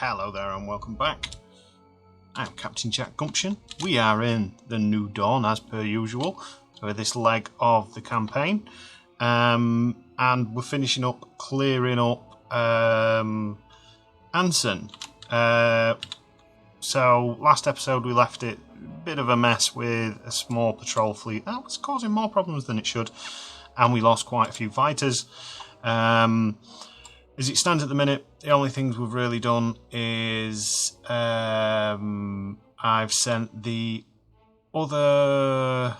Hello there and welcome back. I'm Captain Jack Gumption. We are in the New Dawn as per usual for this leg of the campaign. And we're finishing up clearing up Ansion. So last episode we left it a bit of a mess with a small patrol fleet. That was causing more problems than it should. And we lost quite a few fighters. As it stands at the minute, the only things we've really done is I've sent the other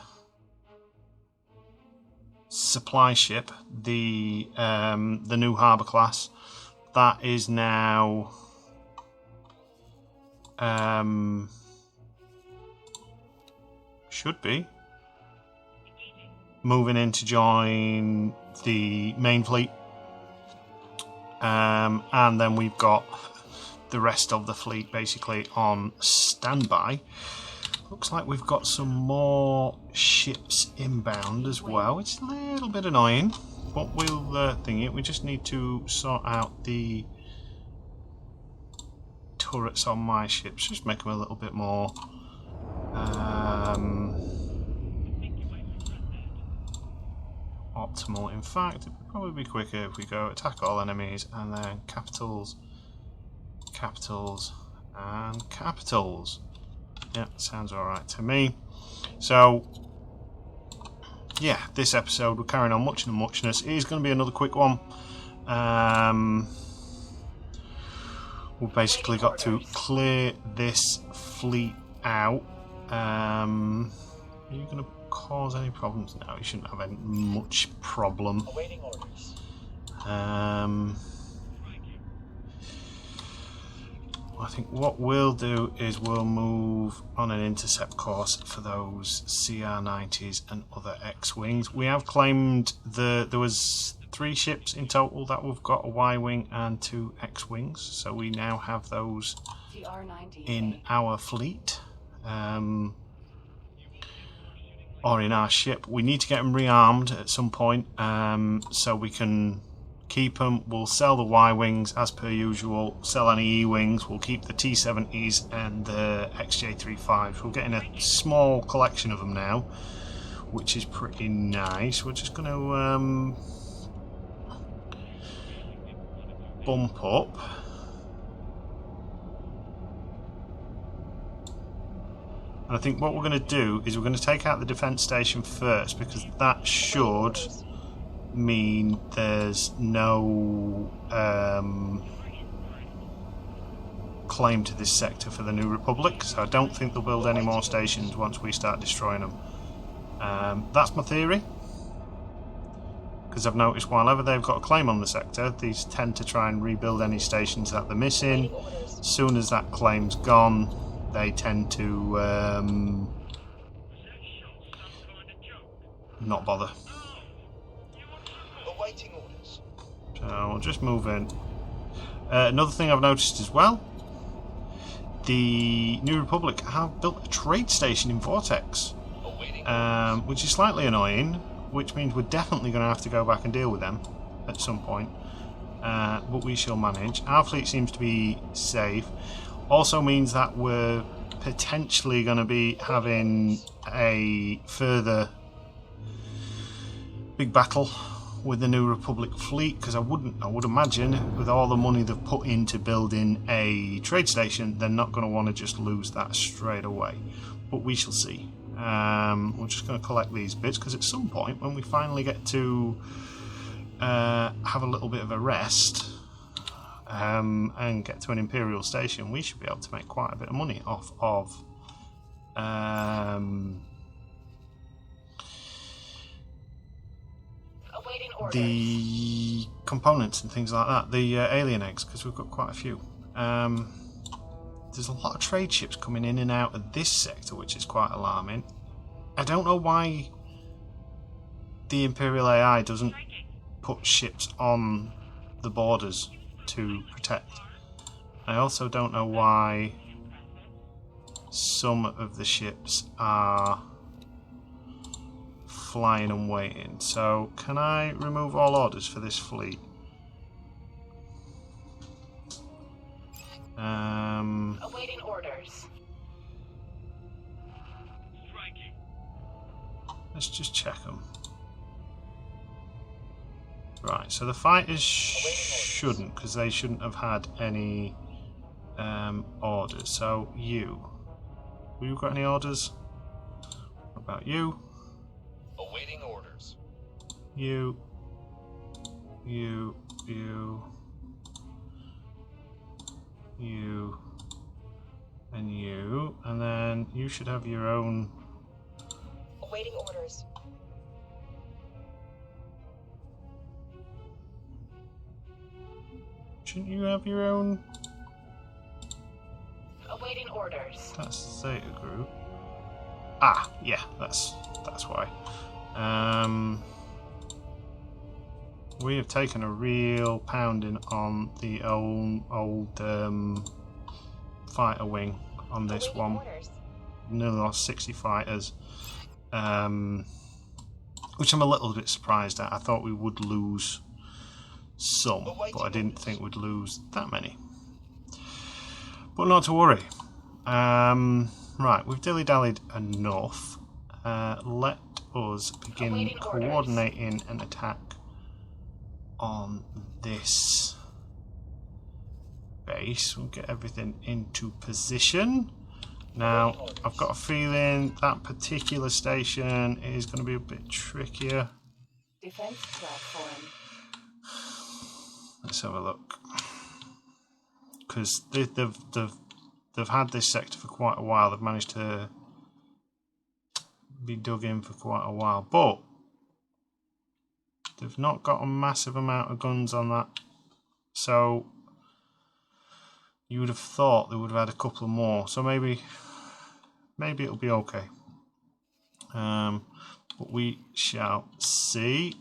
supply ship, the new harbour class, that is now should be moving in to join the main fleet. And then we've got the rest of the fleet basically on standby. Looks like we've got some more ships inbound as well, which is a little bit annoying, but we'll thing it. We just need to sort out the turrets on my ships, just make them a little bit more optimal. In fact, it would probably be quicker if we go attack all enemies and then capitals, capitals, and capitals. Yeah, sounds alright to me. So, yeah, this episode we're carrying on much and muchness. It is going to be another quick one. We've basically got to clear this fleet out. Are you going to cause any problems? No, you shouldn't have any much problem. Awaiting orders. I think what we'll do is we'll move on an intercept course for those CR-90s and other X-Wings. We have claimed there was 3 ships in total that we've got, a Y-Wing and 2 X-Wings, so we now have those in our fleet. Or in our ship. We need to get them rearmed at some point, so we can keep them. We'll sell the Y-Wings as per usual, sell any E-Wings, we'll keep the T-70s and the XJ-35s. We're getting a small collection of them now, which is pretty nice. We're just going to bump up. And I think what we're going to do is we're going to take out the defence station first, because that should mean there's no claim to this sector for the New Republic. So I don't think they'll build any more stations once we start destroying them. That's my theory, because I've noticed while they've got a claim on the sector, these tend to try and rebuild any stations that they're missing. As soon as that claim's gone, they tend to not bother. Awaiting orders. So I'll just move in. Another thing I've noticed as well, the New Republic have built a trade station in Vortex, which is slightly annoying, which means we're definitely going to have to go back and deal with them at some point. But we shall manage. Our fleet seems to be safe. Also means that we're potentially going to be having a further big battle with the New Republic fleet, because I would imagine with all the money they've put into building a trade station, they're not going to want to just lose that straight away. But we shall see. We're just going to collect these bits, because at some point when we finally get to have a little bit of a rest, and get to an Imperial station, we should be able to make quite a bit of money off of the components and things like that, the alien eggs, because we've got quite a few. There's a lot of trade ships coming in and out of this sector, which is quite alarming. I don't know why the Imperial AI doesn't put ships on the borders to protect. I also don't know why some of the ships are flying and waiting. So can I remove all orders for this fleet? Awaiting orders. Let's just check them. Right, so the fighters shouldn't, because they shouldn't have had any orders. So you got any orders? What about you? Awaiting orders. You, and you, and then you should have your own. Awaiting orders. Shouldn't you have your own? Awaiting orders. That's Zeta Group. Ah, yeah, that's why. We have taken a real pounding on the old fighter wing on this Awaiting one. orders. Nearly lost 60 fighters, which I'm a little bit surprised at. I thought we would lose some, but I didn't think we'd lose that many. But not to worry. Right, we've dilly-dallied enough. Let us begin coordinating an attack on this base. We'll get everything into position. Now, I've got a feeling that particular station is going to be a bit trickier. Defense platform. Let's have a look. Because they've had this sector for quite a while. They've managed to be dug in for quite a while, but they've not got a massive amount of guns on that. So you would have thought they would have had a couple more. So maybe it'll be okay. But we shall see.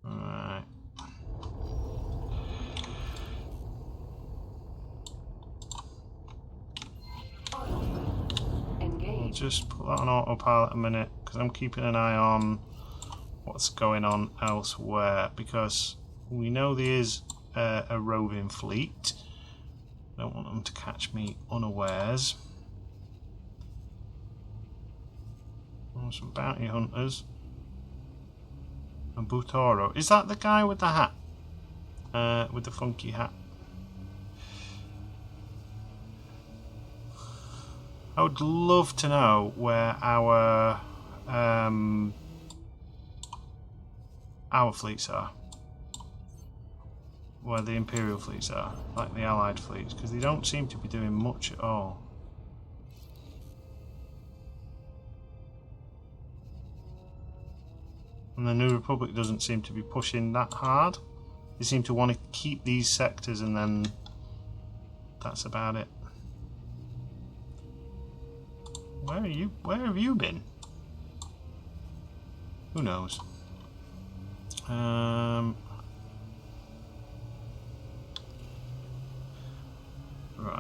Alright. I'll just put that on autopilot a minute, because I'm keeping an eye on what's going on elsewhere, because we know there is a roving fleet. Don't want them to catch me unawares. Oh, some bounty hunters. And Butoro. Is that the guy with the hat? With the funky hat? I would love to know where our fleets are. Where the Imperial fleets are, like the Allied fleets, because they don't seem to be doing much at all. And the New Republic doesn't seem to be pushing that hard. They seem to want to keep these sectors, and then that's about it. Where have you been? Who knows? Right,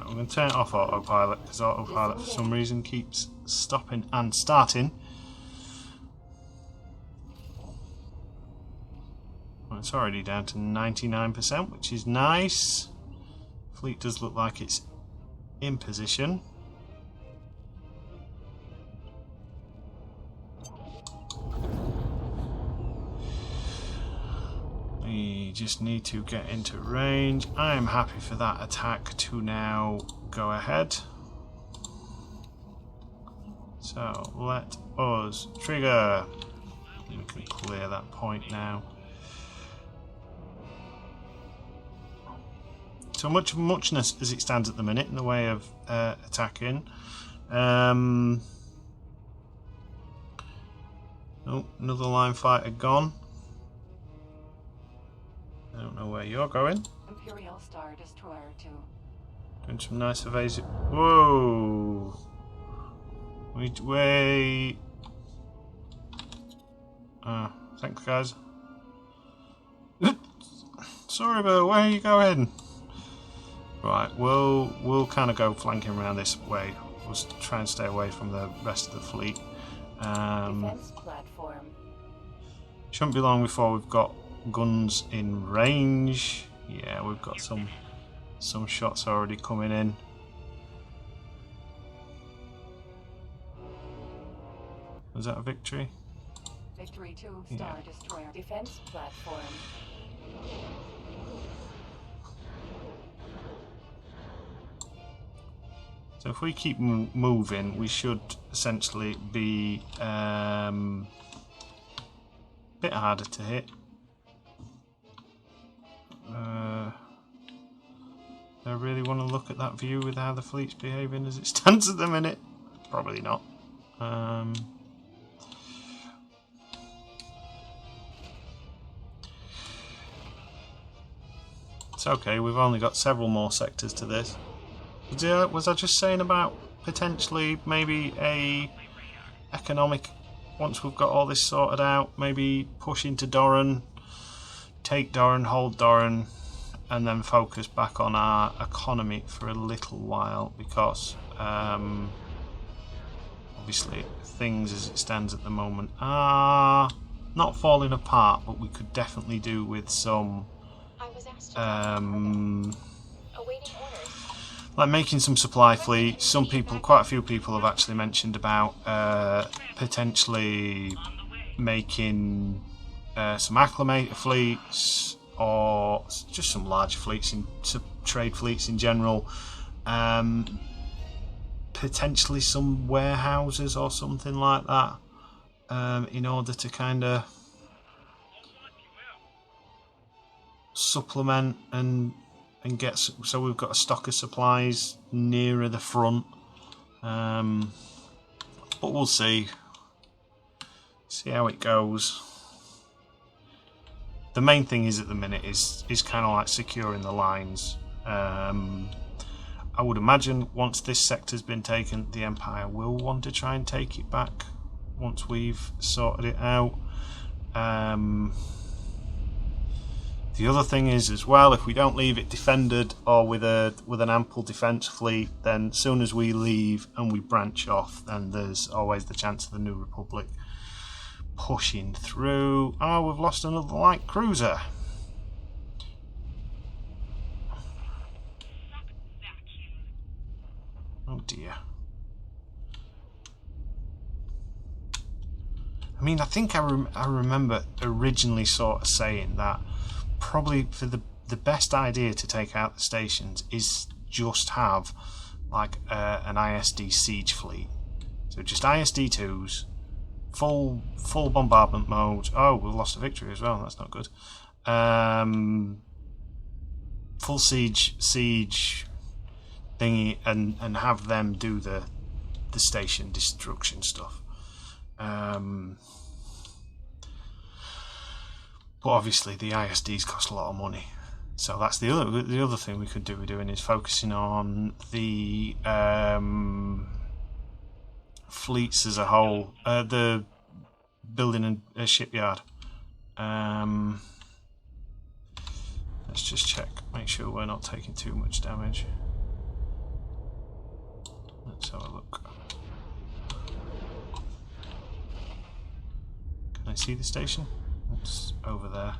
we're going to turn off autopilot, because autopilot for some reason keeps stopping and starting. Well, it's already down to 99%, which is nice. Fleet does look like it's in position. We just need to get into range. I am happy for that attack to now go ahead. So let us trigger. We can clear that point now. So muchness as it stands at the minute in the way of attacking. Oh, another line fighter gone. I don't know where you're going. Imperial Star Destroyer 2. Doing some nice evasive. Whoa! Wait. Thanks, guys. Sorry, but where are you going? Right, we'll kind of go flanking around this way. We'll try and stay away from the rest of the fleet. Defense platform. Shouldn't be long before we've got guns in range. Yeah, we've got some Some shots already coming in. Was that a victory? Victory 2 Star Destroyer defense platform. So if we keep moving, we should essentially be a bit harder to hit. Do I really want to look at that view with how the fleet's behaving as it stands at the minute? Probably not. It's okay, we've only got several more sectors to this. Was I just saying about potentially maybe a economic, once we've got all this sorted out, maybe push into Doran, take Doran, hold Doran, and then focus back on our economy for a little while, because obviously things as it stands at the moment are not falling apart, but we could definitely do with some like making some supply fleet. Some people, quite a few people have actually mentioned about potentially making some acclimator fleets, or just some large fleets, in trade fleets in general. Potentially some warehouses or something like that, in order to kind of supplement and get, so we've got a stock of supplies nearer the front. But we'll see how it goes. The main thing is at the minute is kind of like securing the lines. I would imagine once this sector's been taken, the Empire will want to try and take it back once we've sorted it out. The other thing is as well, if we don't leave it defended or with an ample defence fleet, then as soon as we leave and we branch off, then there's always the chance of the New Republic pushing through. Oh, we've lost another light cruiser. Oh dear. I mean, I think I remember originally sort of saying that probably for the best idea to take out the stations is just have like an ISD siege fleet. So just ISD 2s, full bombardment mode. Oh, we've lost a victory as well. That's not good. Full siege thingy, and have them do the station destruction stuff. But obviously the ISDs cost a lot of money, so that's the other thing we could do. We're doing is focusing on the fleets as a whole, the building a shipyard. Let's just check, make sure we're not taking too much damage. Let's have a look. Can I see the station? It's over there.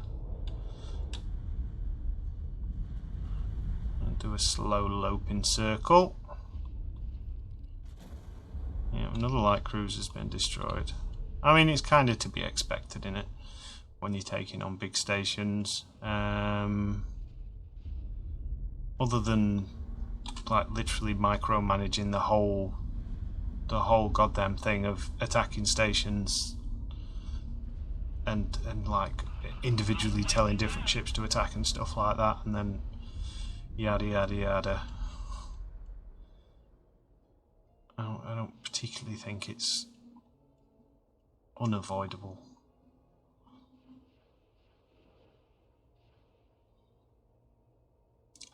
And do a slow loping circle. Yeah, another light cruiser has been destroyed. I mean, it's kind of to be expected, in it, when you're taking on big stations. Other than like literally micromanaging the whole goddamn thing of attacking stations and like individually telling different ships to attack and stuff like that, and then yada yada yada. I don't particularly think it's unavoidable.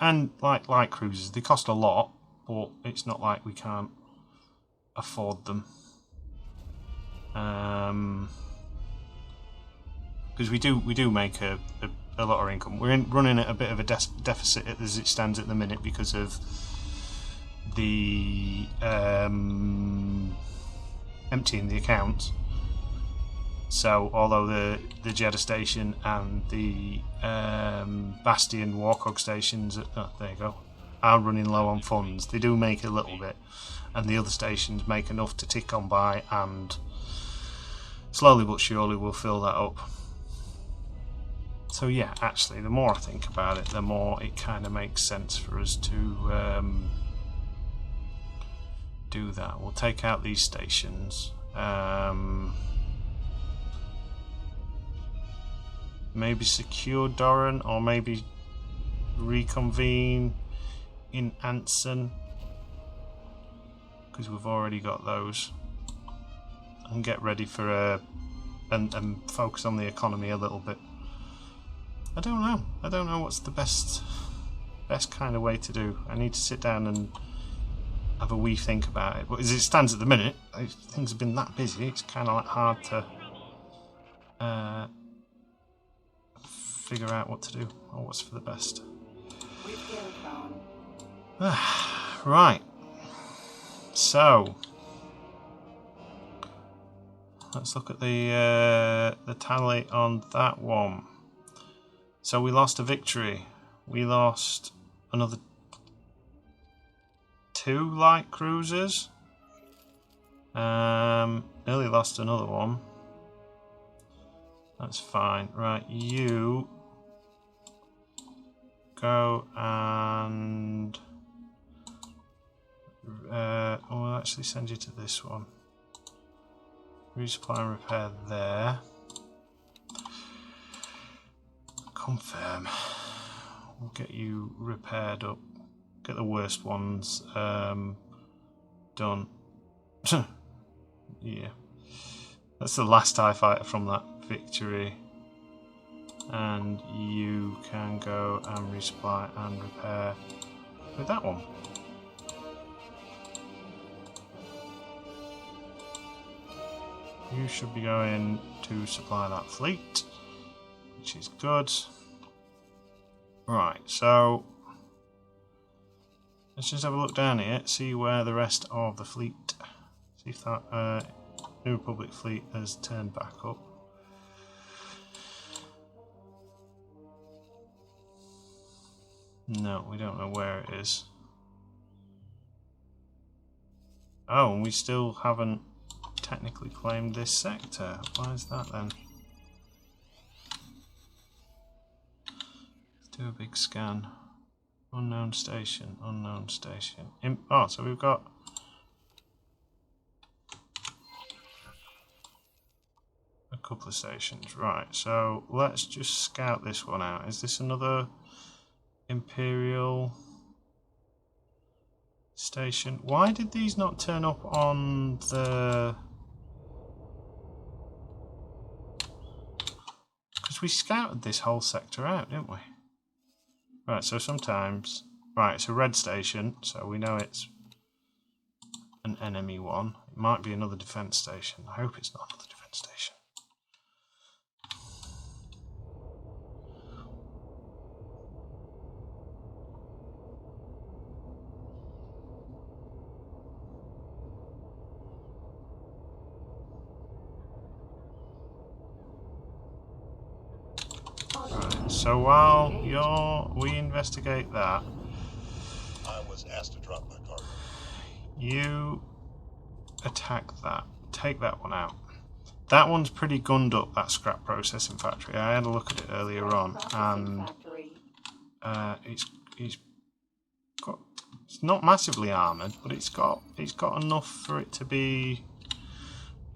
And like light cruisers, they cost a lot, but it's not like we can't afford them. Because we do make a lot of income. We're running at a bit of a deficit as it stands at the minute because of the emptying the accounts. So although the Jeddah station and the Bastion Warcog stations, oh, there you go, are running low on funds. They do make a little bit, and the other stations make enough to tick on by, and slowly but surely we'll fill that up. So yeah, actually, the more I think about it, the more it kind of makes sense for us to do that. We'll take out these stations. Maybe secure Doran, or maybe reconvene in Ansion, because we've already got those, and get ready for and focus on the economy a little bit. I don't know what's the best kind of way to do. I need to sit down and have a wee think about it. But as it stands at the minute, things have been that busy, it's kind of like hard to figure out what to do or what's for the best. Right. So let's look at the tally on that one. So we lost a victory. We lost another 2 light cruisers. Nearly lost another one. That's fine. Right, you go and I'll actually send you to this one. Resupply and repair there. Confirm. We'll get you repaired up. Get the worst ones done. Yeah. That's the last TIE fighter from that victory. And you can go and resupply and repair with that one. You should be going to supply that fleet, which is good. Right, so let's just have a look down here, see where the rest of the fleet, see if that New Republic fleet has turned back up. No, we don't know where it is. Oh, and we still haven't technically claimed this sector. Why is that then? Let's do a big scan. Unknown station, unknown station. Oh, so we've got a couple of stations. Right, so let's just scout this one out. Is this another Imperial station? Why did these not turn up on the... Because we scouted this whole sector out, didn't we? Right, so sometimes... Right, it's a red station, so we know it's an enemy one. It might be another defence station. I hope it's not another defence station. Right, so while we investigate that, I was asked to drop my cargo. you attack that. Take that one out. That one's pretty gunned up, that scrap processing factory. I had a look at it earlier on, and it's not massively armoured, but it's got enough for it to be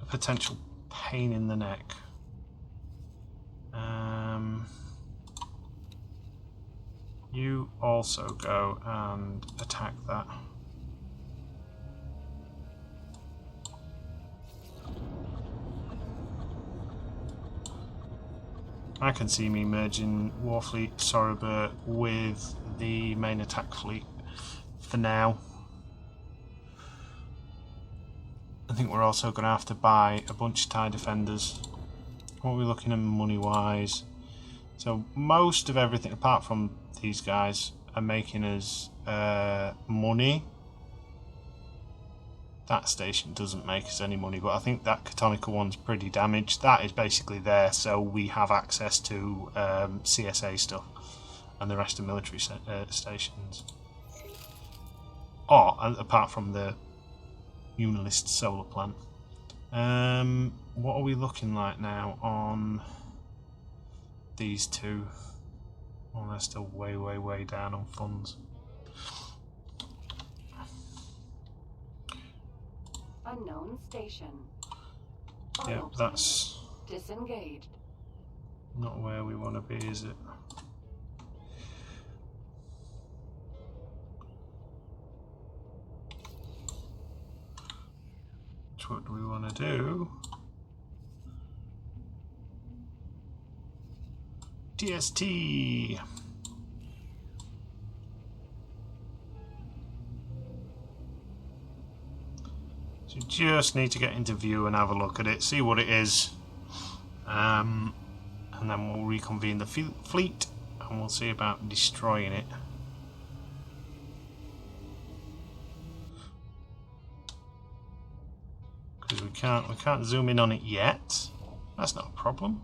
a potential pain in the neck. You also go and attack that. I can see me merging Warfleet Sorobur with the main attack fleet for now. I think we're also going to have to buy a bunch of TIE Defenders. What are we looking at money wise? So most of everything apart from these guys are making us money. That station doesn't make us any money, but I think that Catonical one's pretty damaged. That is basically there so we have access to CSA stuff and the rest of military stations. Or apart from the Unilist solar plant. What are we looking like now on these two? Oh, they're still way down on funds. Unknown station. Yeah, that's Disengaged. not where we want to be, is it? So what do we want to do? DST. So you just need to get into view and have a look at it, see what it is, and then we'll reconvene the fleet and we'll see about destroying it. Because we can't zoom in on it yet. That's not a problem.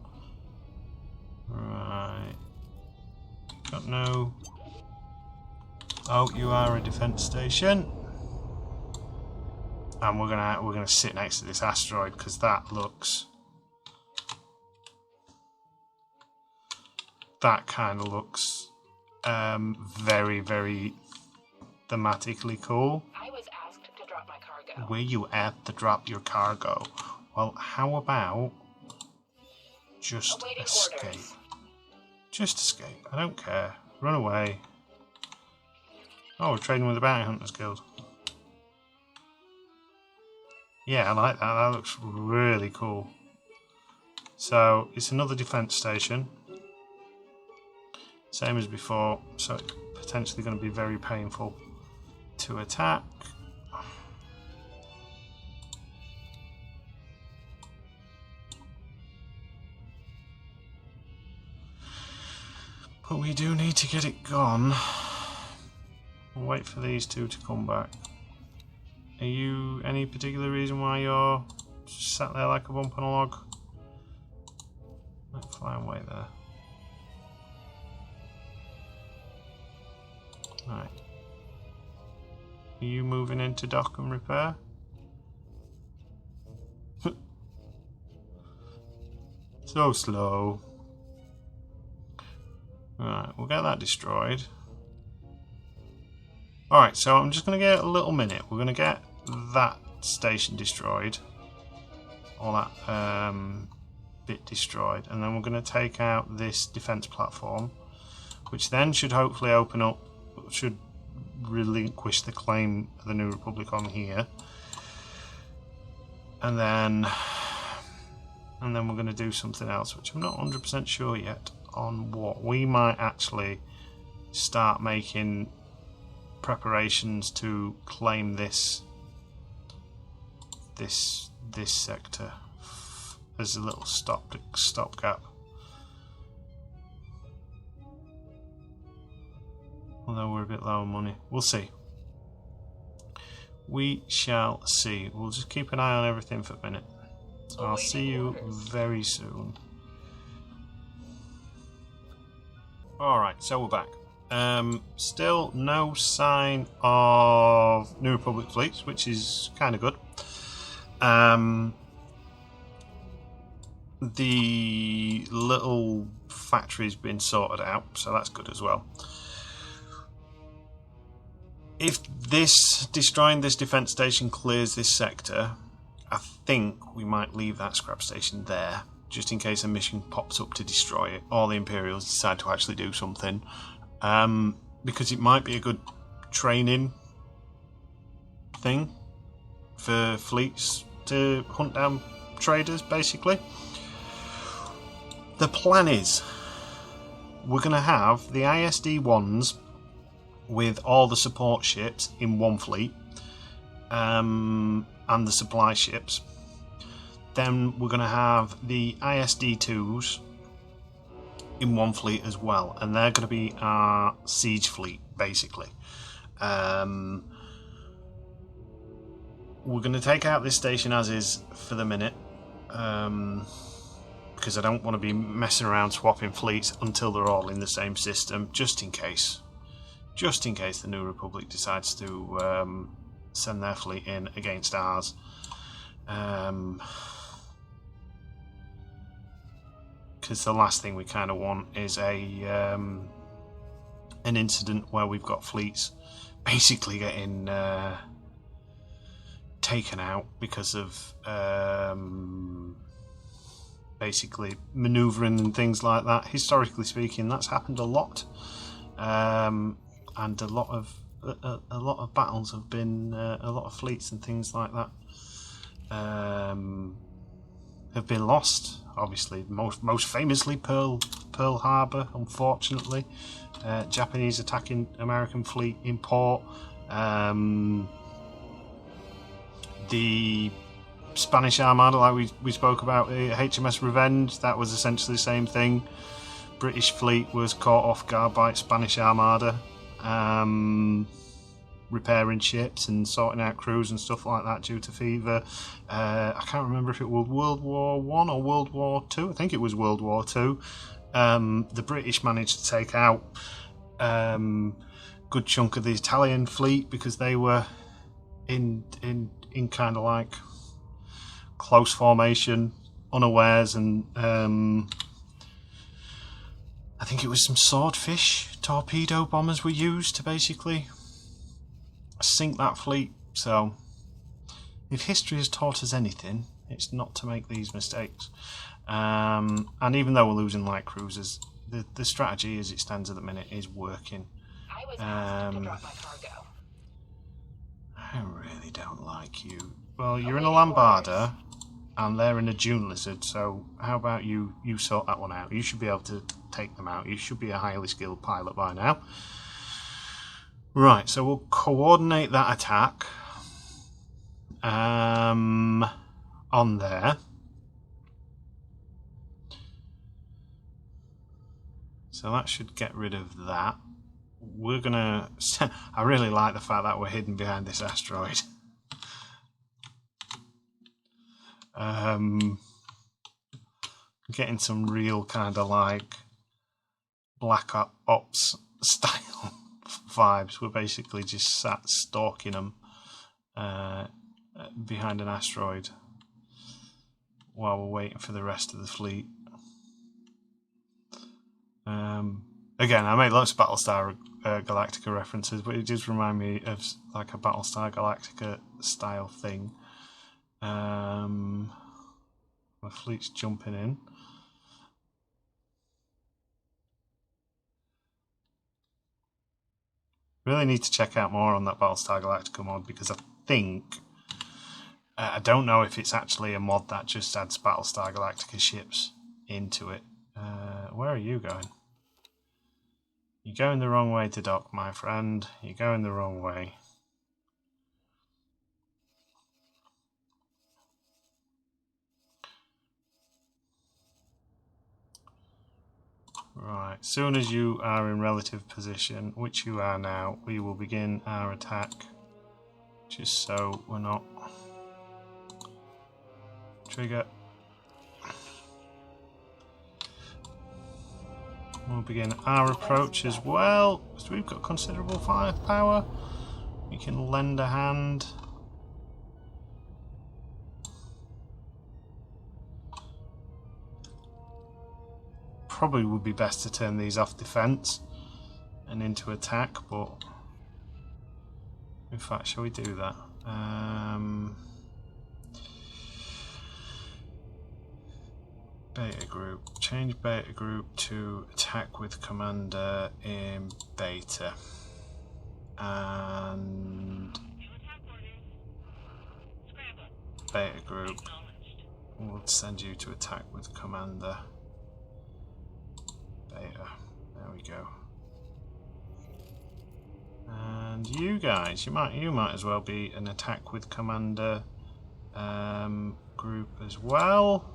Right. Got no. Oh, you are a defense station. And we're gonna sit next to this asteroid because that kind of looks very thematically cool. I was asked to drop my cargo. Were you asked to drop your cargo? Well, how about just Awaiting escape? orders. Just escape. I don't care. Run away. Oh, we're trading with the Bounty Hunters Guild. Yeah, I like that. That looks really cool. So, it's another defense station. Same as before, so it's potentially going to be very painful to attack. But we do need to get it gone. We'll wait for these two to come back. Are you any particular reason why you're sat there like a bump on a log? Let's fly and wait there. Right. Are you moving into dock and repair? So slow. Right, we'll get that destroyed. Alright, so I'm just going to get a little minute. We're going to get that station destroyed. All that bit destroyed. And then we're going to take out this defense platform, which then should hopefully open up, should relinquish the claim of the New Republic on here. And then we're going to do something else, which I'm not 100% sure yet on what. We might actually start making preparations to claim this sector as a little stopgap. Although we're a bit low on money, we'll see. We shall see. We'll just keep an eye on everything for a minute. So I'll see you very soon. Alright, so we're back. Still no sign of New Republic fleets, which is kind of good. The little factory's been sorted out, so that's good as well. If destroying this defense station clears this sector, I think we might leave that scrap station there, just in case a mission pops up to destroy it, or the Imperials decide to actually do something. Because it might be a good training thing for fleets to hunt down traders, basically. The plan is we're going to have the ISD-1s with all the support ships in one fleet, and the supply ships. Then we're going to have the ISD-2s in one fleet as well, and they're going to be our siege fleet, basically. We're going to take out this station as is for the minute, because I don't want to be messing around swapping fleets until they're all in the same system, just in case. just in case the New Republic decides to send their fleet in against ours. Because the last thing we kind of want is an incident where we've got fleets basically getting taken out because of basically manoeuvring and things like that. Historically speaking, that's happened a lot, and a lot of battles have been a lot of fleets and things like that have been lost. Obviously, most famously Pearl Harbor, unfortunately. Japanese attacking American fleet in port. The Spanish Armada, like we spoke about, HMS Revenge, that was essentially the same thing. British fleet was caught off guard by Spanish Armada, repairing ships and sorting out crews and stuff like that due to fever. I can't remember if it was World War I or World War II. I think it was World War II. The British managed to take out good chunk of the Italian fleet because they were in kind of like close formation, unawares, and I think it was some swordfish torpedo bombers were used to basically sink that fleet. So if history has taught us anything, it's not to make these mistakes. And even though we're losing light cruisers, the strategy as it stands at the minute is working. I was asked to drop my cargo. I really don't like you. Well, you're in a Lambarder and they're in a Dune Lizard, so how about you sort that one out? You should be able to take them out. You should be a highly skilled pilot by now. Right, so we'll coordinate that attack on there. So that should get rid of that. We're gonna... I really like the fact that we're hidden behind this asteroid. Getting some real kind of like Black Ops style vibes. We're basically just sat stalking them behind an asteroid while we're waiting for the rest of the fleet. Again, I made lots of Battlestar Galactica references, but it does remind me of like a Battlestar Galactica style thing. My fleet's jumping in. Really need to check out more on that Battlestar Galactica mod, because I think I don't know if it's actually a mod that just adds Battlestar Galactica ships into it. Where are you going? You're going the wrong way to dock, my friend. You're going the wrong way. Right, soon as you are in relative position, which you are now, we will begin our attack. Just so we're not... Trigger. We'll begin our approach as well, because we've got considerable firepower. We can lend a hand. Probably would be best to turn these off defense and into attack, but in fact, shall we do that? Beta group. Change beta group to attack with commander in beta. And beta group. We'll send you to attack with commander. Beta. There we go. And you guys, you might as well be an attack with commander group as well.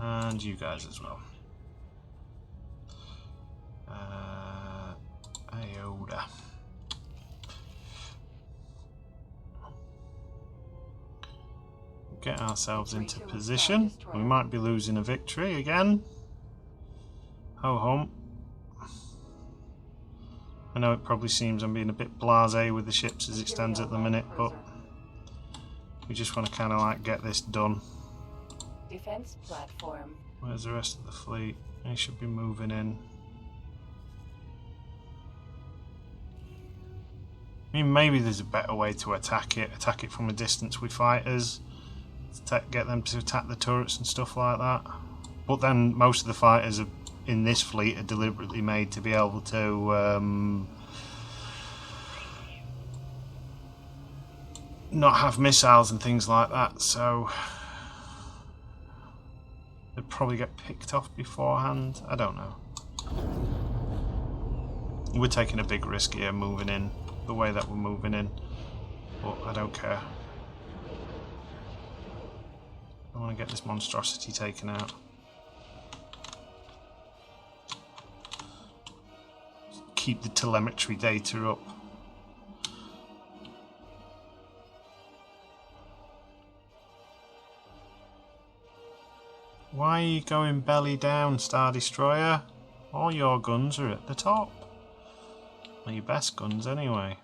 And you guys as well. Iota. Get ourselves into position. We might be losing a victory again. Ho hum. I know it probably seems I'm being a bit blasé with the ships as it stands at the minute, but we just want to kind of like get this done. Defense platform. Where's the rest of the fleet? They should be moving in. I mean, maybe there's a better way to attack it. Attack it from a distance with fighters. Get them to attack the turrets and stuff like that. But then most of the fighters in this fleet are deliberately made to be able to not have missiles and things like that, so they'd probably get picked off beforehand. I don't know. We're taking a big risk here moving in the way that we're moving in, but I don't care. I want to get this monstrosity taken out. Keep the telemetry data up. Why are you going belly down, Star Destroyer? All your guns are at the top. Well, your best guns anyway.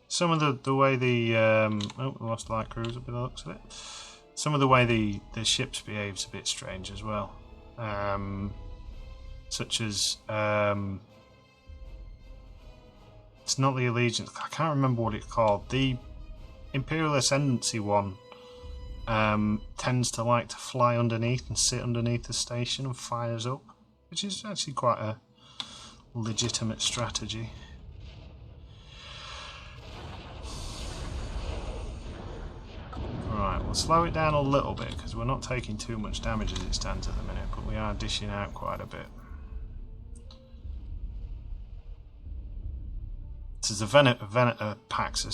Some of the way the oh, we lost light cruiser by the looks of it. Some of the way the ships behaves a bit strange as well. Such as it's not the Allegiance. I can't remember what it's called. The Imperial Ascendancy one tends to like to fly underneath and sit underneath the station and fires up, which is actually quite a legitimate strategy. Right, we'll slow it down a little bit because we're not taking too much damage as it stands at the minute, but we are dishing out quite a bit. So the Venator packs a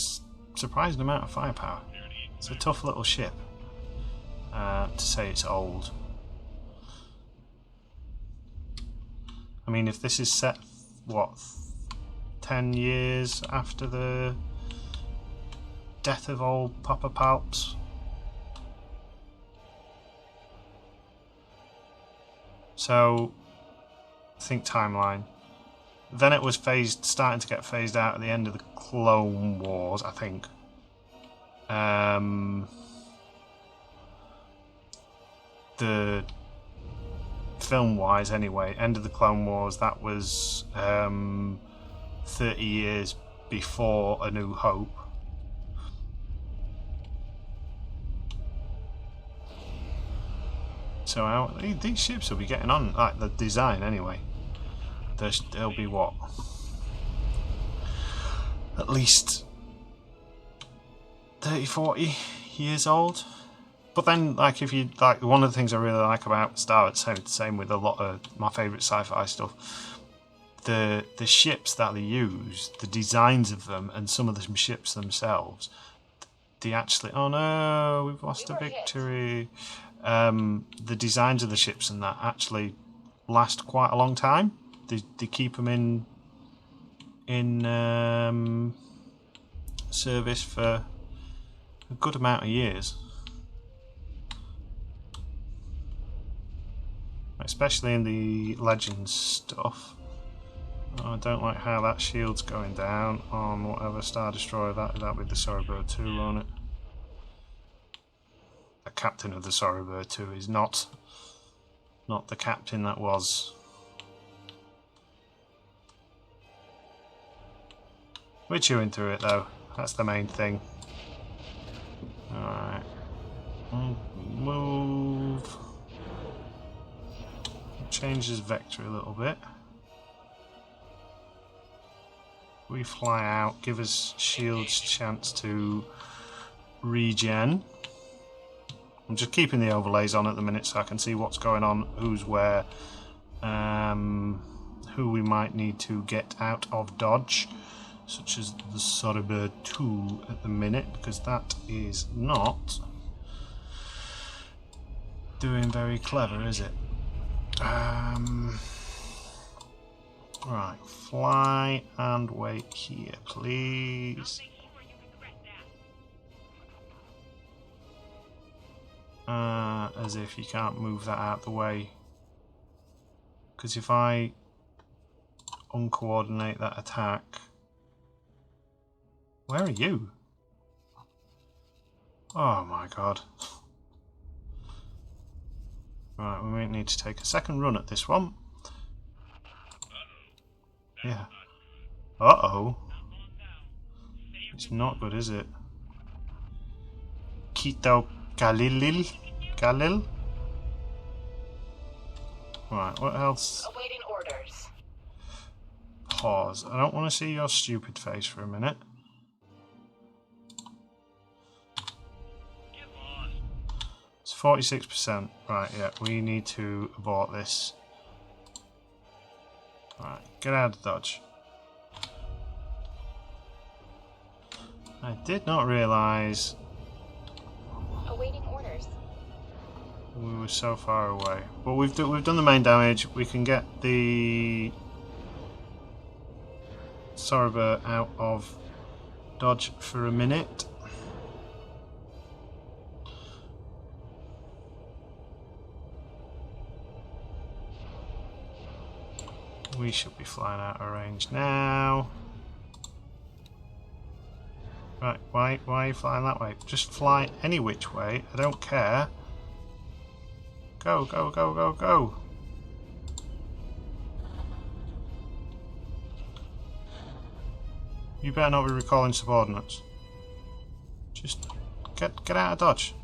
surprising amount of firepower. It's a tough little ship, to say it's old. I mean, if this is set, what, 10 years after the death of old Papa Palps? So, think timeline. Then it was starting to get phased out at the end of the Clone Wars, I think. The film-wise, anyway, end of the Clone Wars. That was 30 years before A New Hope. So these ships will be getting on, like the design anyway. They'll be what? At least 30, 40 years old. But then, like, if you like, one of the things I really like about Star Wars, same with a lot of my favourite sci-fi stuff. The ships that they use, the designs of them, and some of the ships themselves, they actually. Oh no, we've lost a victory. The designs of the ships and that actually last quite a long time. They keep them in service for a good amount of years, especially in the Legends stuff. Oh, I don't like how that shield's going down on whatever Star Destroyer that with the Sorrowbird 2 on it. The captain of the Sorrowbird 2 is not the captain that was. We're chewing through it though, that's the main thing. Alright. Move. Change his vector a little bit. We fly out, give us shields chance to regen. I'm just keeping the overlays on at the minute so I can see what's going on, who's where, who we might need to get out of dodge, such as the Sorrowbird 2 at the minute, because that is not doing very clever, is it? Right, fly and wait here, please. As if you can't move that out the way. Because if I uncoordinate that attack... Where are you? Oh my god. Right, we might need to take a second run at this one. Yeah. Uh-oh. It's not good, is it? Kito Galil? Galil? Right, what else? Awaiting orders. Pause. I don't want to see your stupid face for a minute. It's 46%. Right, yeah, we need to abort this. Right, get out of dodge. I did not realise Awaiting orders. we were so far away. But we've done the main damage. We can get the Sorba out of dodge for a minute. We should be flying out of range now. Right, why are you flying that way? Just fly any which way, I don't care. Go, go, go, go, go. You better not be recalling subordinates. Just get out of dodge.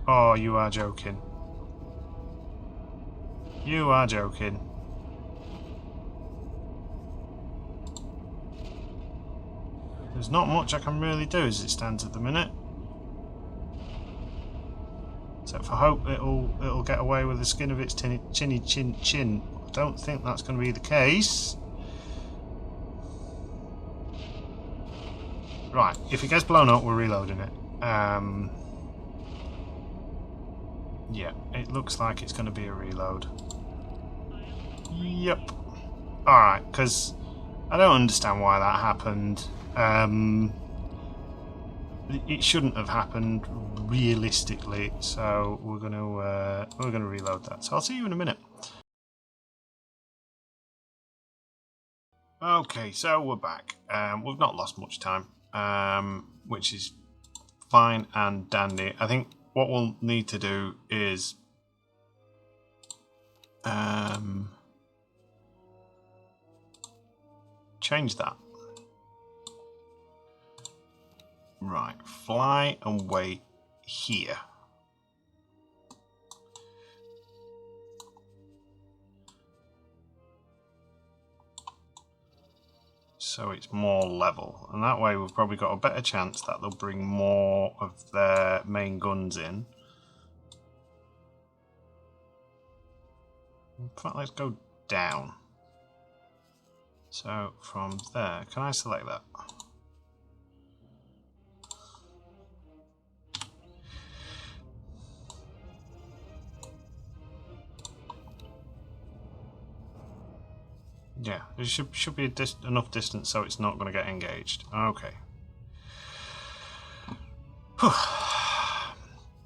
Oh, you are joking. You are joking. There's not much I can really do as it stands at the minute. Except for hope it'll get away with the skin of its chinny chin. I don't think that's going to be the case. Right, if it gets blown up, we're reloading it. Yeah, it looks like it's going to be a reload. Yep. Alright, because I don't understand why that happened. It shouldn't have happened realistically, so we're gonna reload that. So I'll see you in a minute. Okay, so we're back. We've not lost much time, which is fine and dandy. I think what we'll need to do is change that. Right, fly and wait here. So it's more level, and that way we've probably got a better chance that they'll bring more of their main guns in. In fact, let's go down. So from there, can I select that? Yeah, there should be enough distance so it's not going to get engaged. Okay.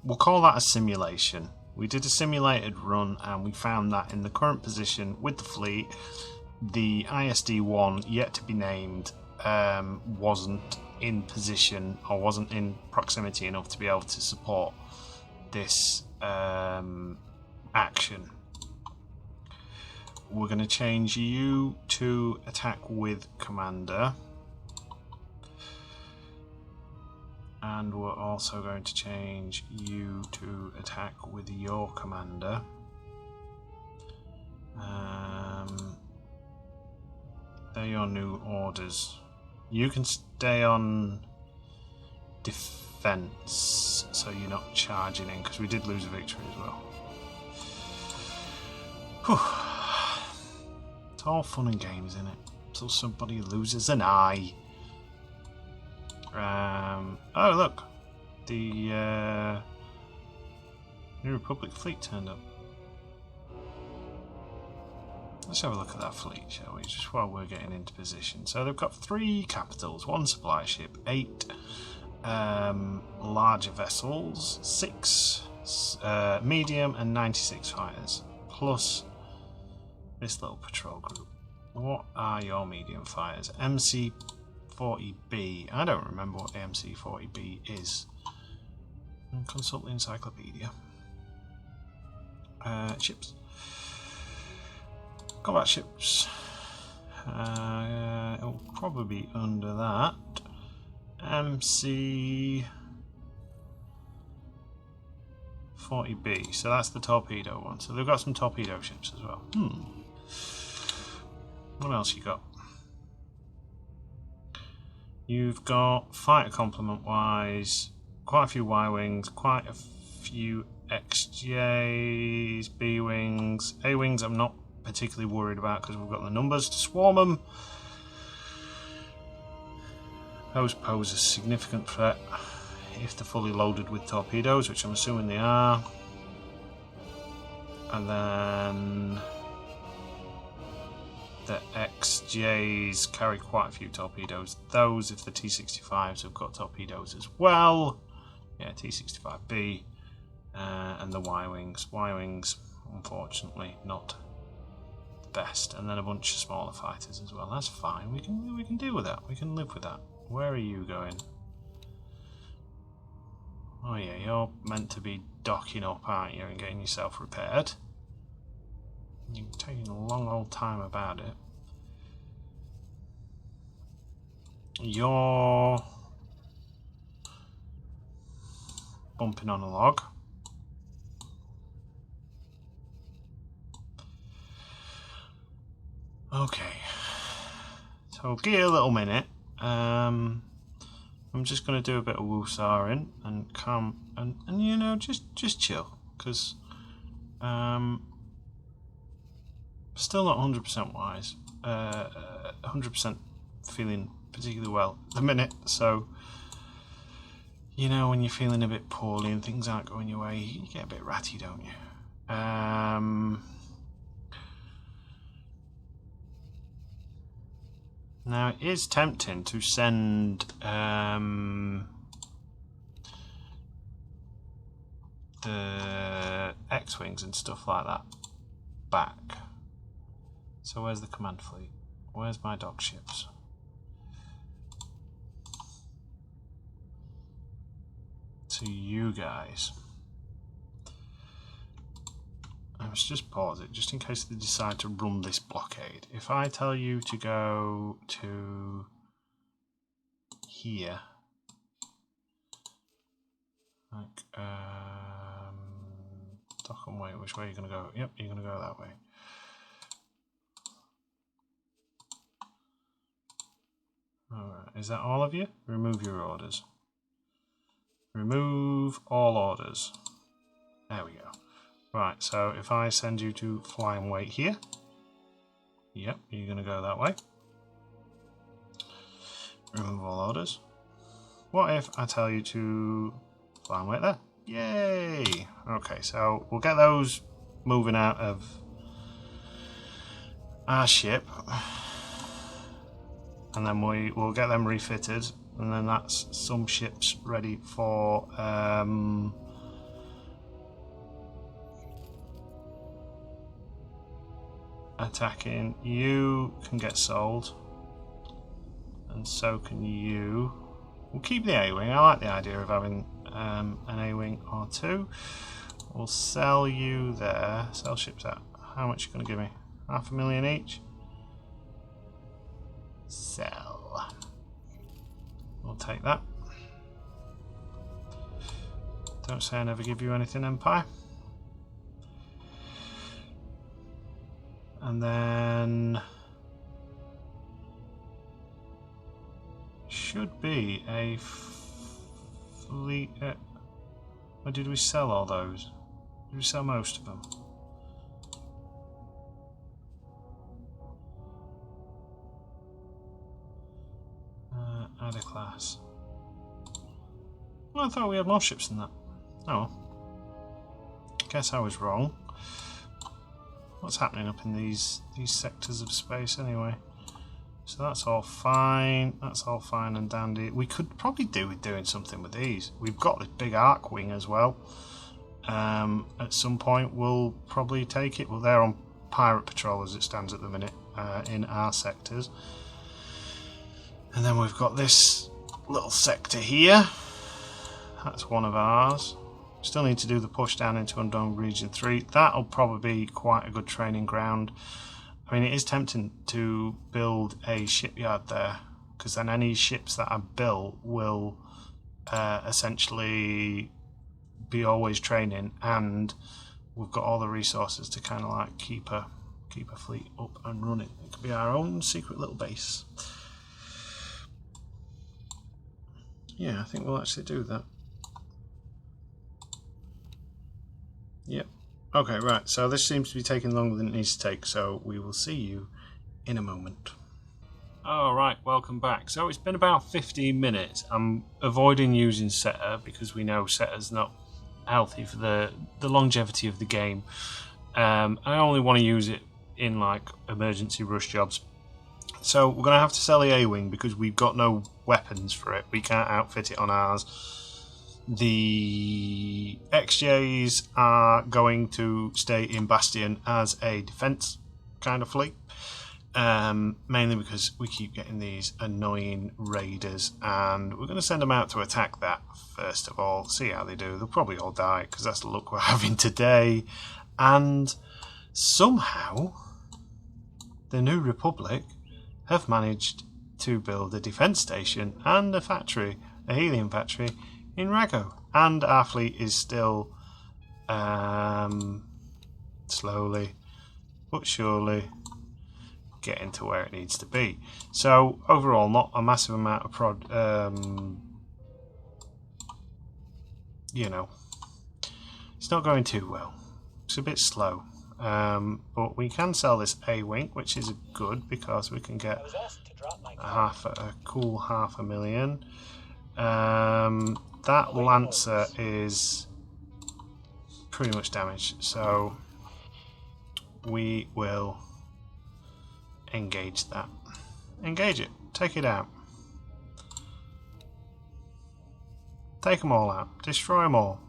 We'll call that a simulation. We did a simulated run and we found that in the current position with the fleet, the ISD-1, yet to be named, wasn't in position or wasn't in proximity enough to be able to support this action. We're going to change you to attack with commander, and we're also going to change you to attack with your commander. They're your new orders. You can stay on defense so you're not charging in, because we did lose a victory as well. Whew. It's all fun and games, isn't it? Until somebody loses an eye. Oh look, the New Republic fleet turned up. Let's have a look at that fleet, shall we? Just while we're getting into position. So they've got 3 capitals, 1 supply ship, 8 larger vessels, 6 medium, and 96 fighters, plus this little patrol group. What are your medium fighters? MC-40B. I don't remember what the MC-40B is. Consult the encyclopedia. Ships. Combat ships. It'll probably be under that. MC-40B. So that's the torpedo one. So they've got some torpedo ships as well. What else you got? You've got fighter complement wise, quite a few Y-wings, quite a few XJs, B-wings, A-wings I'm not particularly worried about because we've got the numbers to swarm them. Those pose a significant threat if they're fully loaded with torpedoes, which I'm assuming they are. And then the XJs carry quite a few torpedoes. Those, if the T-65s have got torpedoes as well. Yeah, T-65B. And the Y-wings. Y-wings, unfortunately, not the best. And then a bunch of smaller fighters as well. That's fine. We can deal with that. We can live with that. Where are you going? Oh yeah, you're meant to be docking up, aren't you, and getting yourself repaired. You're taking a long old time about it. You're bumping on a log. Okay, so give you a little minute. I'm just going to do a bit of woosahing and calm and you know, just chill, because still not 100% wise, 100% feeling particularly well at the minute. So you know, when you're feeling a bit poorly and things aren't going your way, you get a bit ratty, don't you? Now, it is tempting to send the X-Wings and stuff like that back. So where's the command fleet? Where's my dock ships? To you guys. Let's just pause it, just in case they decide to run this blockade. If I tell you to go to here, like, dock and wait, which way are you going to go? Yep, you're going to go that way. Alright, is that all of you? Remove your orders. Remove all orders. There we go. Right, so if I send you to fly and wait here, yep, you're going to go that way. Remove all orders. What if I tell you to fly and wait there? Yay! Okay, so we'll get those moving out of our ship, and then we'll get them refitted, and then that's some ships ready for attacking. You can get sold, and so can you. We'll keep the A-wing. I like the idea of having an A-wing or two. We'll sell you there. Sell ships at how much are you going to give me? 500,000 each. Sell. We'll take that. Don't say I never give you anything, Empire. And then should be a fleet. Or did we sell all those? Did we sell most of them? Add a class. Well, I thought we had more ships than that. Oh, guess I was wrong. What's happening up in these sectors of space anyway? So that's all fine. That's all fine and dandy. We could probably do with doing something with these. We've got this big arc wing as well. At some point we'll probably take it. Well, they're on pirate patrol as it stands at the minute in our sectors. And then we've got this little sector here. That's one of ours. Still need to do the push down into Undone Region 3. That'll probably be quite a good training ground. I mean, it is tempting to build a shipyard there, because then any ships that are built will essentially be always training, and we've got all the resources to kind of like keep a fleet up and running. It could be our own secret little base. Yeah, I think we'll actually do that. Yep. Okay, right, so this seems to be taking longer than it needs to take, so we will see you in a moment. Alright, welcome back. So it's been about 15 minutes. I'm avoiding using setter because we know setter's not healthy for the longevity of the game. I only want to use it in like emergency rush jobs. So we're going to have to sell the A-Wing because we've got no weapons for it. We can't outfit it on ours. The XJs are going to stay in Bastion as a defense kind of fleet, mainly because we keep getting these annoying raiders, and we're going to send them out to attack that first of all, see how they do. They'll probably all die because that's the luck we're having today, and somehow the New Republic have managed to build a defense station and a factory, a helium factory, in Rago, and our fleet is still slowly but surely getting to where it needs to be. So overall, not a massive amount of you know, it's not going too well. It's a bit slow, but we can sell this A-Wing, which is good because we can get a cool $500,000. That Lancer is pretty much damaged, so we will engage that. Engage it. Take it out. Take them all out. Destroy them all.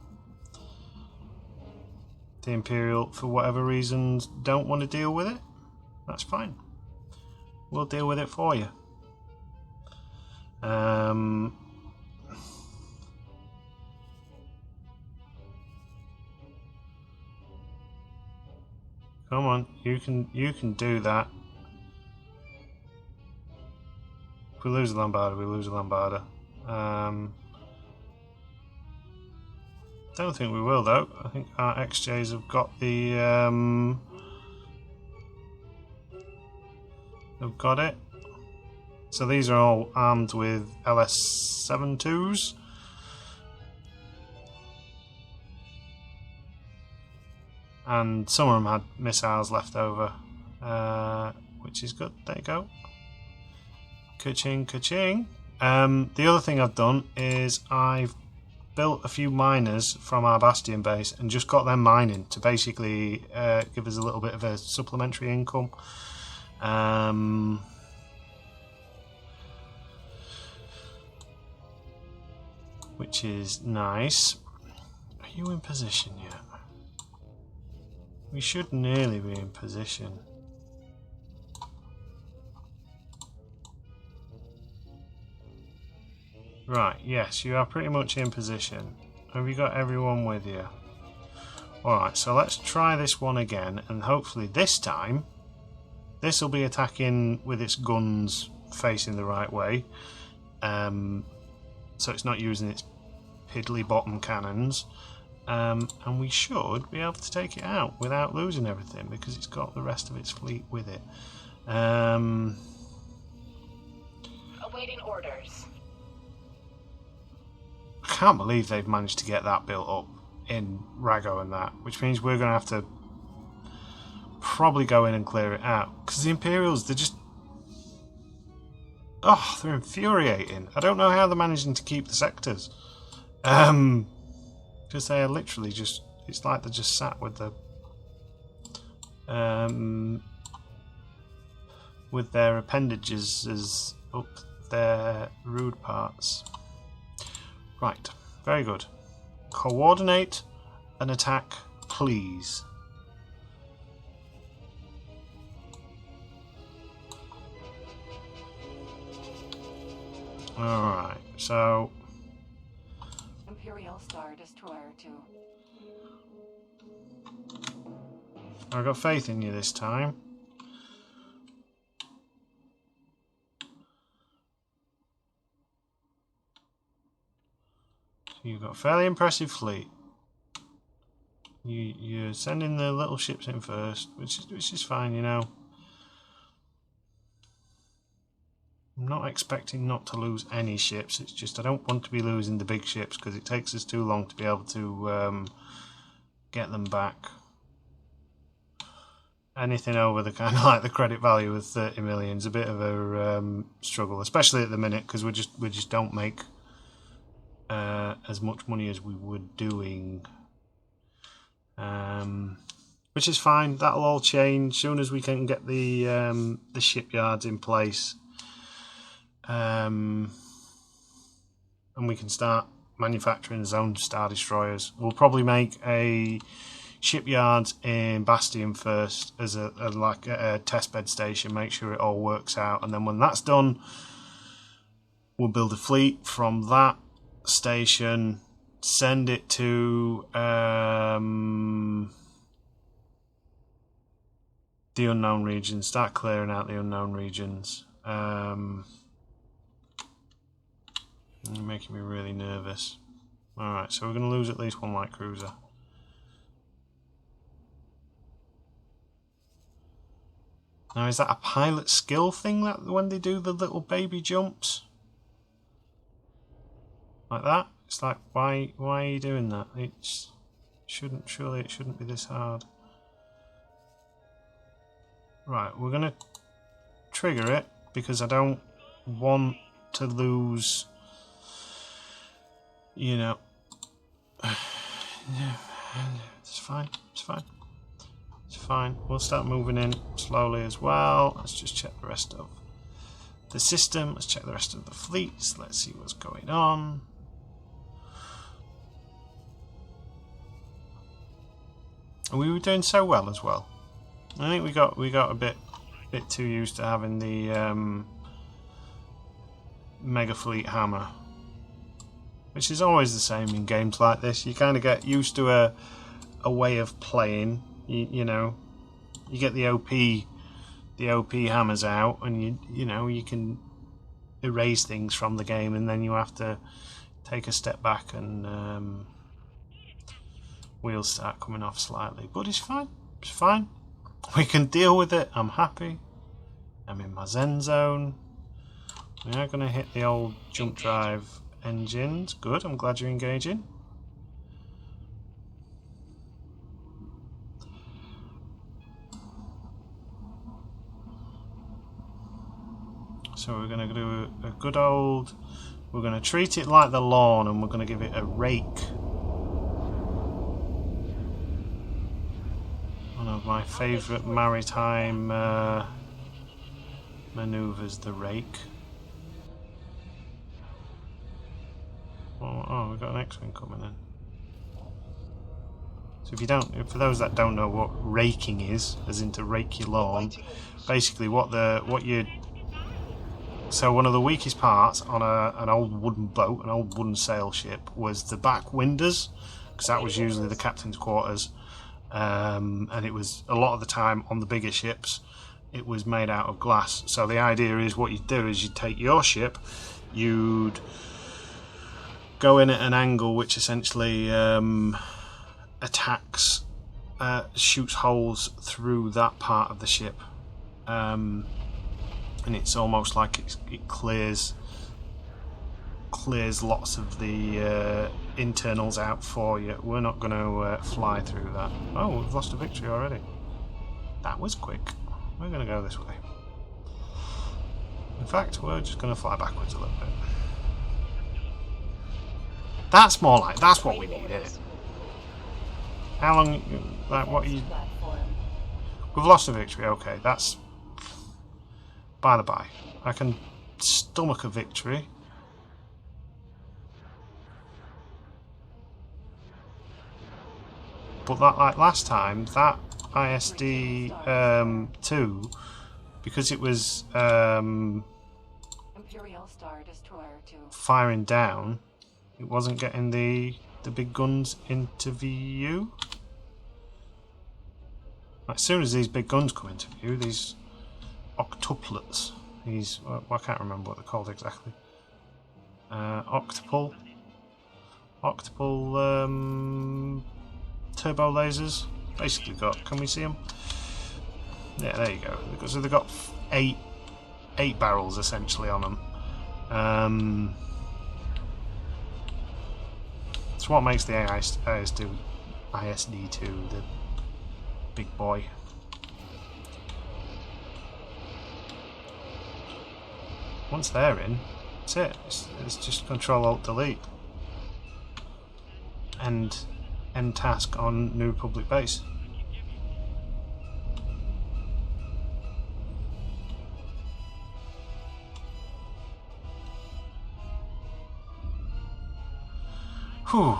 The Imperial, for whatever reasons, don't want to deal with it. That's fine. We'll deal with it for you. Come on, you can do that. If we lose a Lombarder, we lose a Lombarder. Don't think we will though. I think our XJs have got the have got it. So these are all armed with LS-72s. And some of them had missiles left over, which is good. There you go. Ka-ching, ka-ching. The other thing I've done is I've built a few miners from our Bastion base and just got them mining to basically give us a little bit of a supplementary income. Which is nice. Are you in position yet? We should nearly be in position. Right, yes, you are pretty much in position. Have you got everyone with you? Alright, so let's try this one again, and hopefully this time this will be attacking with its guns facing the right way. So it's not using its piddly bottom cannons. And we should be able to take it out without losing everything because it's got the rest of its fleet with it. Awaiting orders. I can't believe they've managed to get that built up in Rago and that, which means we're going to have to probably go in and clear it out because the Imperials, they're just... oh, they're infuriating. I don't know how they're managing to keep the sectors. Because they are literally just... it's like they're just sat with the with their appendages as up their rude parts. Right, very good. Coordinate an attack, please. Alright, so Imperial Star Destroyer 2. I've got faith in you this time. So you've got a fairly impressive fleet. You're sending the little ships in first, which is fine, you know. I'm not expecting not to lose any ships. It's just I don't want to be losing the big ships because it takes us too long to be able to get them back. Anything over the kind of like the credit value of 30 million is a bit of a struggle, especially at the minute because we just don't make as much money as we were doing. Which is fine. That'll all change soon as we can get the shipyards in place, and we can start manufacturing Zone Star Destroyers. We'll probably make a shipyard in Bastion first as a testbed station. Make sure it all works out, and then when that's done, we'll build a fleet from that station. Send it to the unknown regions. Start clearing out the unknown regions. You're making me really nervous. Alright, so we're going to lose at least one light cruiser. Now, is that a pilot skill thing that when they do the little baby jumps? Like that? It's like, why are you doing that? Surely it shouldn't be this hard. Right, we're gonna trigger it because I don't want to lose, you know. It's fine, it's fine. It's fine. We'll start moving in slowly as well. Let's just check the rest of the system. Let's check the rest of the fleets. Let's see what's going on. We were doing so well as well. I think we got a bit too used to having the mega fleet hammer, which is always the same in games like this. You kind of get used to a way of playing. You know, you get the OP hammers out, and you know you can erase things from the game, and then you have to take a step back and wheels start coming off slightly, but it's fine. It's fine. We can deal with it. I'm happy. I'm in my zen zone. We are going to hit the old jump drive engines. Good. I'm glad you're engaging. So we're going to do a good old. We're going to treat it like the lawn, and we're going to give it a rake. One of my favourite maritime manoeuvres, the rake. Oh, we've got an X-wing coming in. So if you don't, for those that don't know what raking is, as in to rake your lawn, basically so one of the weakest parts on an old wooden boat, an old wooden sail ship, was the back windows, because that was usually the captain's quarters. And it was a lot of the time on the bigger ships it was made out of glass. So the idea is what you'd do is you'd take your ship, you'd go in at an angle which essentially attacks, shoots holes through that part of the ship, and it's almost like it clears lots of the internals out for you. We're not going to fly through that. Oh, we've lost a victory already. That was quick. We're going to go this way. In fact, we're just going to fly backwards a little bit. That's more like, that's what we need, isn't it? How long, like, what are you... We've lost a victory, okay, that's by the by. I can stomach a victory. But that, like last time, that ISD 2, because it was Imperial Star Destroyer 2. firing down, it wasn't getting the big guns into view. As soon as these big guns come into view, these octuplets, these, well, I can't remember what they're called exactly. Octuple turbo lasers. Basically got, can we see them? Yeah, there you go. So they've got eight barrels essentially on them. It's what makes the ISD2 the big boy. Once they're in, that's it. It's just Control Alt Delete. End task on New Republic base. Whew,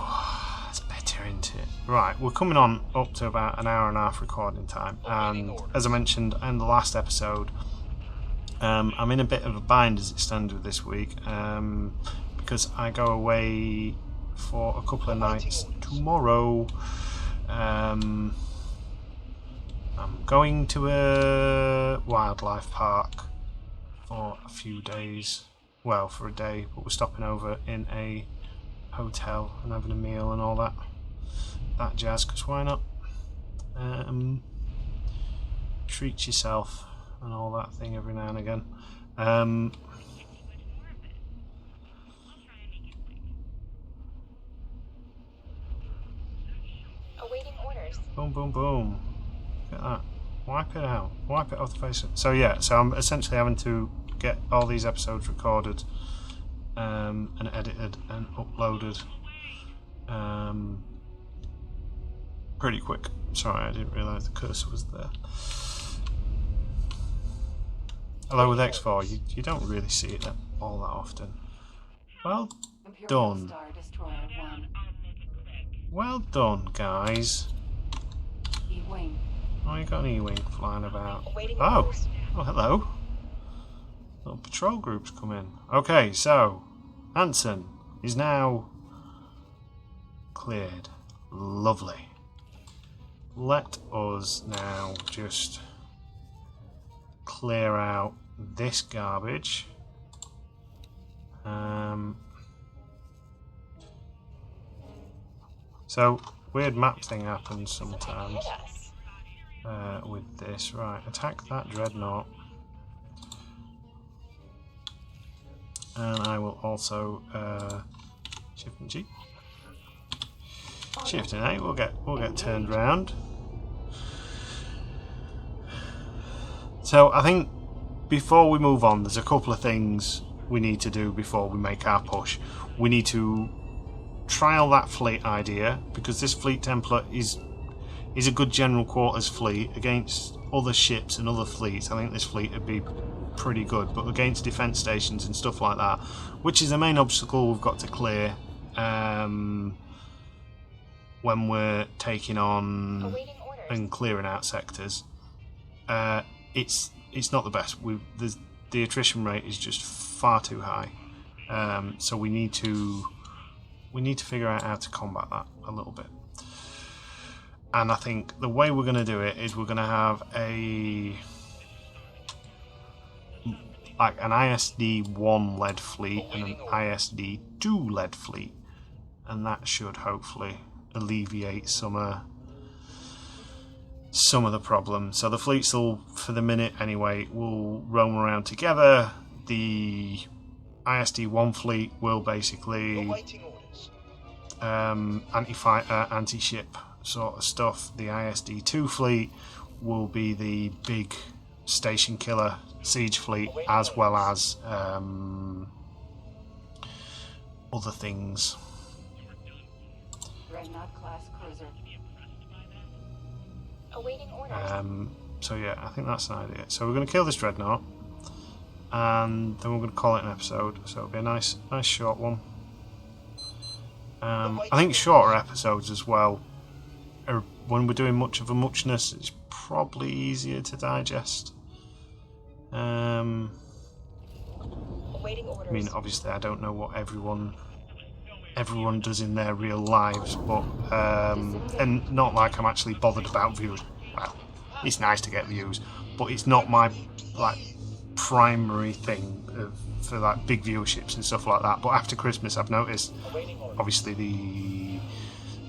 that's better, isn't it? Right, we're coming on up to about an hour and a half recording time, and as I mentioned in the last episode, I'm in a bit of a bind as it stands with this week, because I go away for a couple of nights tomorrow. I'm going to a wildlife park for a few days. Well, for a day, but we're stopping over in a hotel and having a meal and all that jazz, because why not? Treat yourself and all that thing every now and again. Awaiting orders. Boom, boom, boom. Look at that. Wipe it out. Wipe it off the face. So yeah, so I'm essentially having to get all these episodes recorded and edited and uploaded pretty quick. Sorry, I didn't realise the cursor was there. Although with X4, you don't really see it all that often. Well Imperial done. Star Destroyer 1. Well done, guys. E-Wing. Oh, you got an E-Wing flying about. Awaiting Oh, orders. oh, hello. Little patrol groups come in. Okay, so Ansion is now cleared. Lovely. Let us now just clear out this garbage. So weird map thing happens sometimes Hit us. with this. Right, attack that dreadnought. And I will also shift and G. Shift and A. We'll get turned round. So I think before we move on, there's a couple of things we need to do before we make our push. We need to trial that fleet idea, because this fleet template is a good general quarters fleet against other ships and other fleets. I think this fleet would be pretty good, but against defence stations and stuff like that, which is the main obstacle we've got to clear when we're taking on Awaiting orders. and clearing out sectors. It's not the best. The attrition rate is just far too high, so we need to figure out how to combat that a little bit. And I think the way we're going to do it is we're going to have an ISD-1 led fleet and an ISD-2 led fleet, and that should hopefully alleviate some of the problems. So the fleets will, for the minute anyway, will roam around together. The ISD-1 fleet will basically Awaiting orders. anti-fighter, anti-ship sort of stuff. The ISD-2 fleet will be the big station killer siege fleet, as well as other things. Dreadnought class cruiser. Awaiting orders. So yeah, I think that's an idea. So we're going to kill this dreadnought, and then we're going to call it an episode. So it'll be a nice short one. I think shorter episodes as well. When we're doing much of a muchness, it's probably easier to digest. Awaiting I orders. mean, obviously, I don't know what everyone does in their real lives, but and not like I'm actually bothered about views. Well, it's nice to get views, but it's not my like primary thing for like big viewerships and stuff like that. But after Christmas, I've noticed obviously the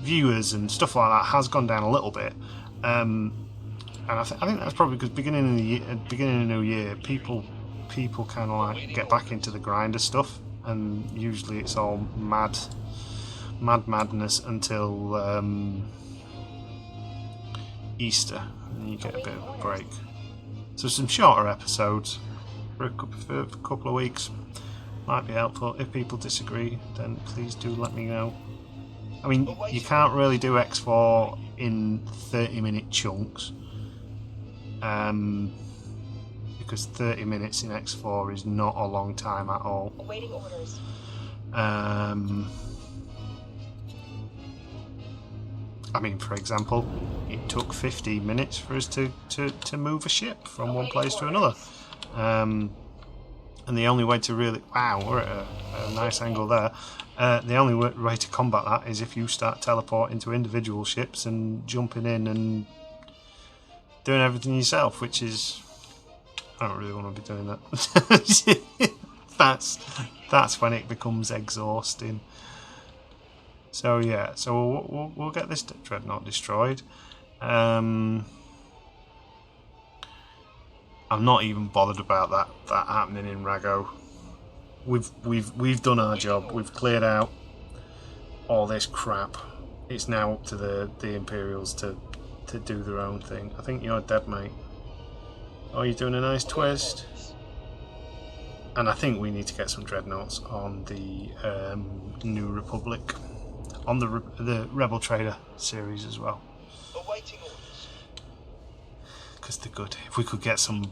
viewers and stuff like that has gone down a little bit, and I think that's probably because beginning of New Year, people kind of like get back into the grinder stuff, and usually it's all madness until Easter, and you get a bit of a break. So some shorter episodes for a couple of weeks might be helpful. If people disagree, then please do let me know. I mean, you can't really do X4 in 30-minute chunks, because 30 minutes in X4 is not a long time at all. Awaiting orders. I mean, for example, it took 15 minutes for us to move a ship from one place to another. And the only way to really... Wow, we're at a nice angle there. The only way to combat that is if you start teleporting to individual ships and jumping in and doing everything yourself, which is... I don't really want to be doing that. That's when it becomes exhausting. So yeah, so we'll get this dreadnought destroyed. I'm not even bothered about that happening in Rago. We've done our job. We've cleared out all this crap. It's now up to the Imperials to do their own thing. I think you're dead, mate. Oh, you're doing a nice twist. And I think we need to get some dreadnoughts on the New Republic, on the Rebel Trader series as well. Awaiting orders. Because they're good. If we could get some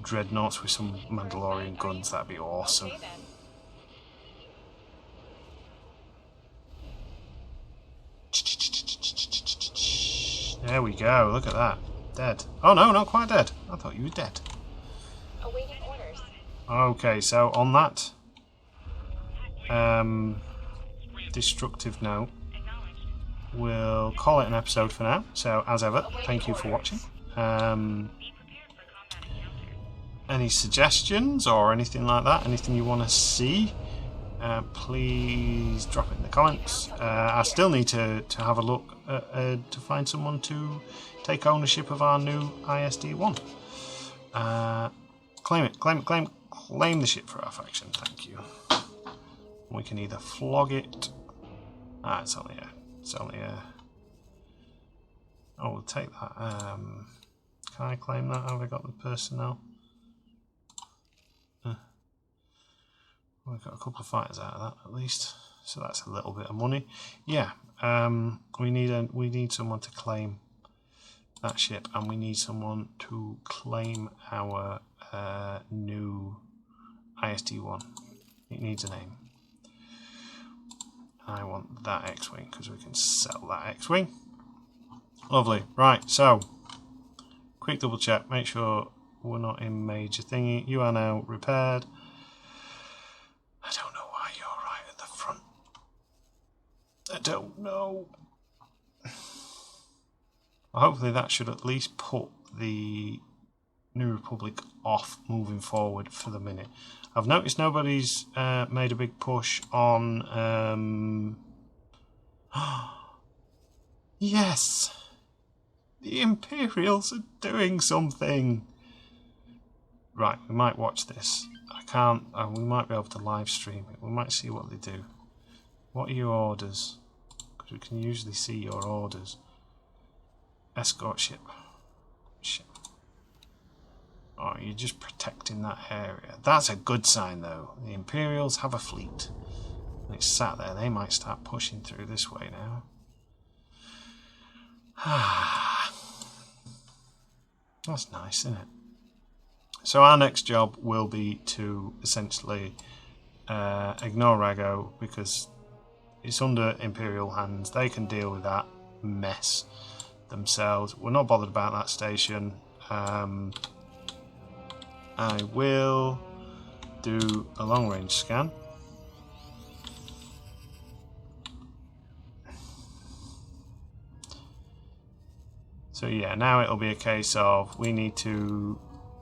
dreadnoughts with some Mandalorian guns, that'd be awesome. Okay, then. There we go. Look at that. Dead. Oh no, not quite dead. I thought you were dead. Awaiting orders. Okay, so on that destructive note, we'll call it an episode for now. So as ever, thank you for watching. Any suggestions or anything like that, anything you want to see, please drop it in the comments. I still need to have a look to find someone to take ownership of our new ISD-1. Claim the ship for our faction, thank you. We can either flog it. It's only a. Oh, we'll take that. Can I claim that? Have I got the personnel? We've got a couple of fighters out of that at least, so that's a little bit of money. Yeah, we need someone to claim that ship, and we need someone to claim our new ISD-1. It needs a name. I want that X-Wing because we can sell that X-Wing. Lovely. Right, so quick double check, make sure we're not in major thingy. You are now repaired. I don't know why you're right at the front. I don't know. Hopefully that should at least put the New Republic off moving forward for the minute. I've noticed nobody's made a big push on... Yes! The Imperials are doing something! Right, we might watch this. I can't... we might be able to live stream it. We might see what they do. What are your orders? Because we can usually see your orders. Escort ship. Ship. Oh, you're just protecting that area. That's a good sign, though. The Imperials have a fleet. And it's sat there. They might start pushing through this way now. That's nice, isn't it? So our next job will be to essentially ignore Rago because it's under Imperial hands. They can deal with that mess themselves. We're not bothered about that station. I will do a long range scan. So yeah, now it'll be a case of we need to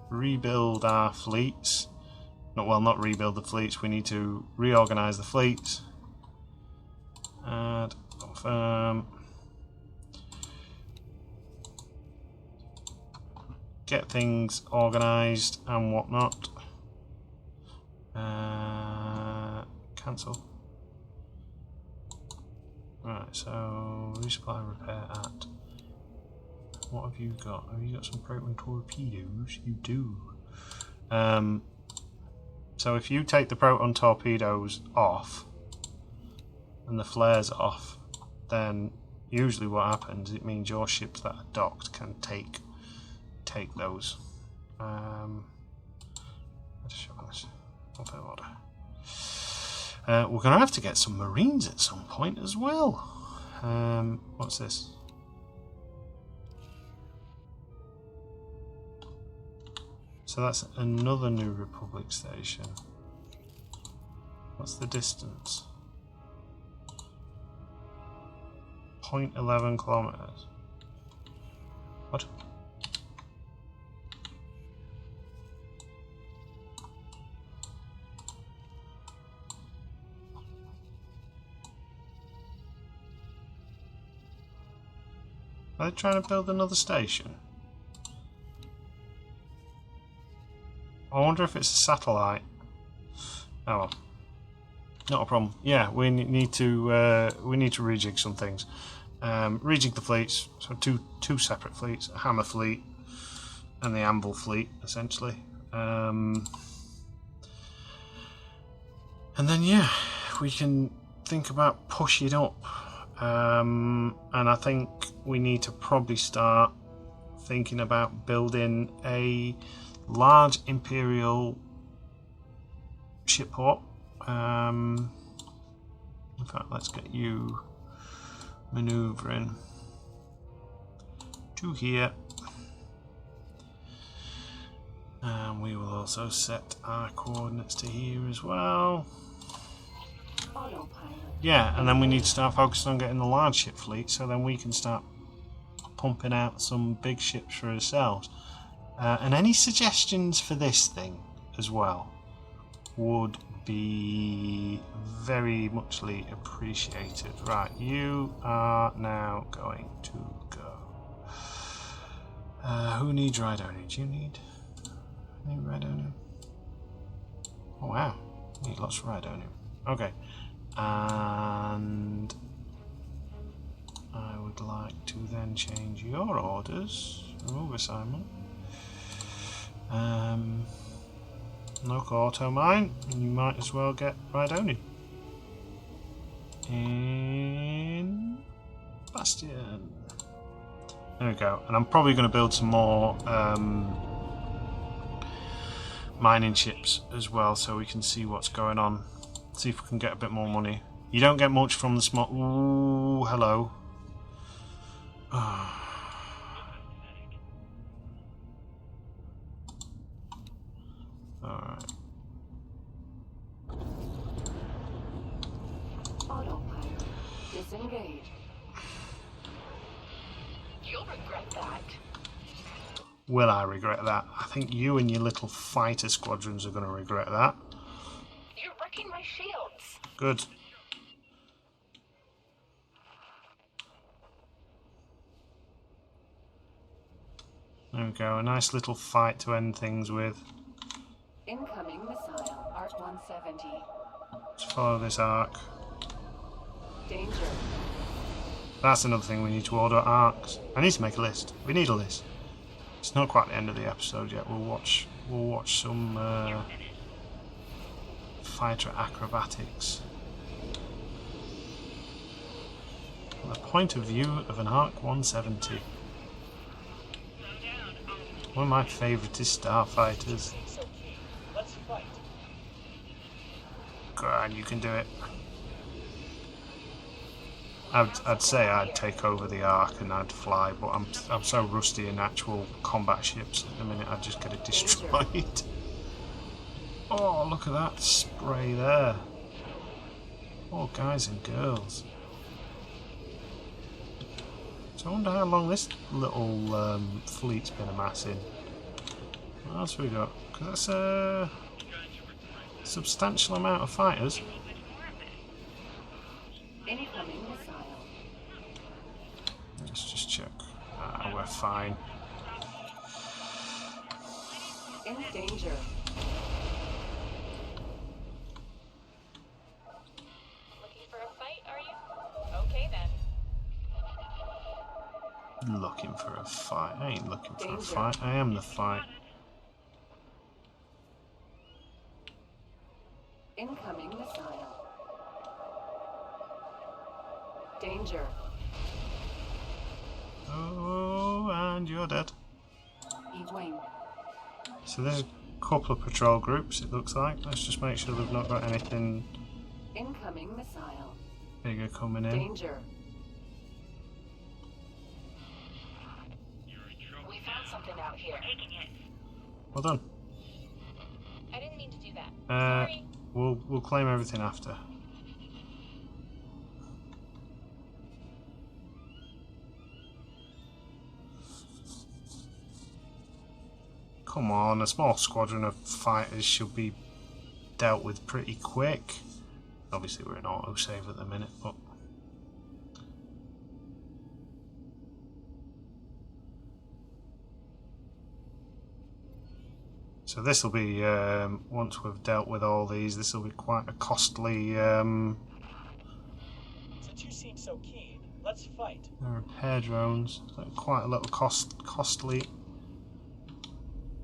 rebuild our fleets. Not rebuild the fleets, we need to reorganize the fleets. Add confirm. Get things organized and whatnot. Cancel. Right, so resupply and repair at. What have you got? Have you got some proton torpedoes? You do. So if you take the proton torpedoes off and the flares off, then usually what happens, it means your ships that are docked can take those. Let's show this. Order. We're going to have to get some Marines at some point as well. What's this? So that's another New Republic station. What's the distance? 0.11 kilometers. What? Are they trying to build another station? I wonder if it's a satellite. Oh well, not a problem. Yeah, we need to rejig some things. Rejig the fleets. So two separate fleets: a hammer fleet and the anvil fleet, essentially. And then yeah, we can think about pushing up. And I think we need to probably start thinking about building a large Imperial shipport. In fact, let's get you maneuvering to here. And we will also set our coordinates to here as well. Yeah, and then we need to start focusing on getting the large ship fleet, so then we can start pumping out some big ships for ourselves. And any suggestions for this thing as well would be very muchly appreciated. Right, you are now going to go. Who needs Rhydonium? Do you need Rhydonium? Oh wow, you need lots of Rhydonium. Okay. And I would like to then change your orders. Remove assignment. Look auto mine, and you might as well get Rhydonium. In Bastion. There we go. And I'm probably going to build some more mining ships as well, so we can see what's going on. See if we can get a bit more money. You don't get much from the small. Ooh, hello. Alright. Autopilot. Disengage. You'll regret that. Will I regret that? I think you and your little fighter squadrons are going to regret that. You're wrecking my shields. Good. There we go, a nice little fight to end things with. Incoming missile. Art 170. Let's follow this arc. Danger. That's another thing we need to order, arcs. I need to make a list. We need a list. It's not quite the end of the episode yet. We'll watch some fighter acrobatics. From the point of view of an Arc 170. One of my favourite is starfighters. So keen. Let's fight. Go on, you can do it. I'd say I'd take over the Ark and I'd fly, but I'm so rusty in actual combat ships at the minute I'd just get it destroyed. Oh, look at that spray there. Oh, guys and girls. So I wonder how long this little fleet's been amassing. What else have we got? Because that's a substantial amount of fighters. Incoming missile. Let's just check. We're fine. In danger. Looking for a fight, are you? Okay then. Looking for a fight. I ain't looking for a Danger. fight. I am the fight. Incoming missile. Danger. Oh, and you're dead. E-wing. So there's a couple of patrol groups, it looks like. Let's just make sure they've not got anything Incoming missile. bigger coming in. Danger. We found something out here. Well done. I didn't mean to do that. Sorry. We'll claim everything after. Come on, a small squadron of fighters should be dealt with pretty quick. Obviously we're in autosave at the minute, but... So this will be, once we've dealt with all these, this will be quite a costly Since you seem so keen, let's fight. repair drones. So quite a little costly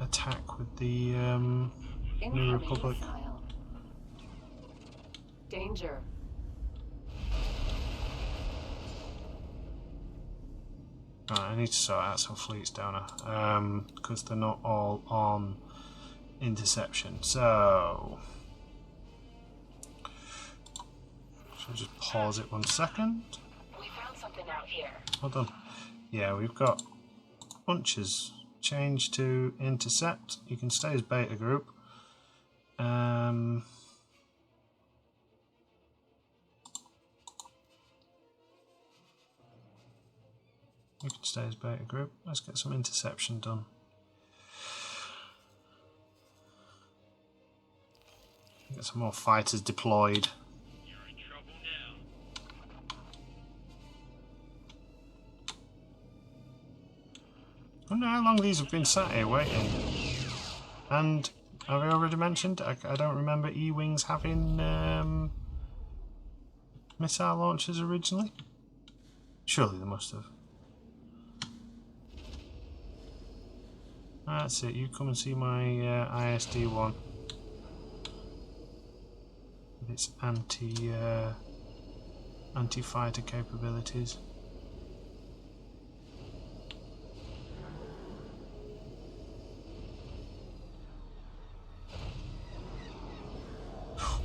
attack with the New Incoming Republic. missile. Danger. Right, I need to sort out some fleets, don't I? Because they're not all on interception. So, should I just pause it 1 second? We found something out here. Hold on. Yeah, we've got bunches. Change to intercept. You can stay as beta group. You can stay as beta group. Let's get some interception done. Get some more fighters deployed. I wonder how long these have been sat here waiting. And have I already mentioned? I don't remember E-Wings having missile launchers originally. Surely they must have. That's it. You come and see my ISD-1 with its anti-fighter capabilities.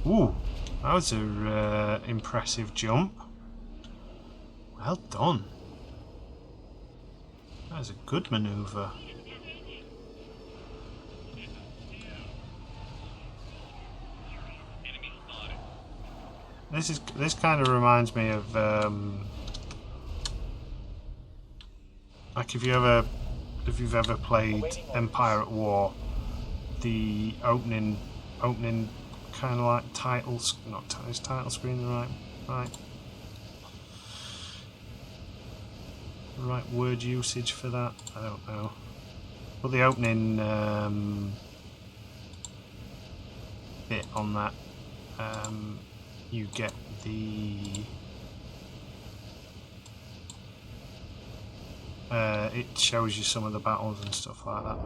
Ooh, that was a impressive jump. Well done. That was a good manoeuvre. This kind of reminds me of like if you've ever played Empire at War, the opening kind of like titles, not is title screen right word usage for that? I don't know. But the opening bit on that, you get it shows you some of the battles and stuff like that.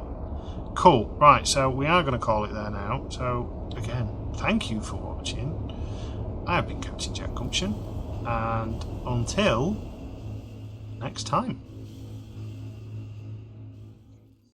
Cool, right, so we are going to call it there now. So again, thank you for watching. I have been Captain Jack Gumption, and until next time.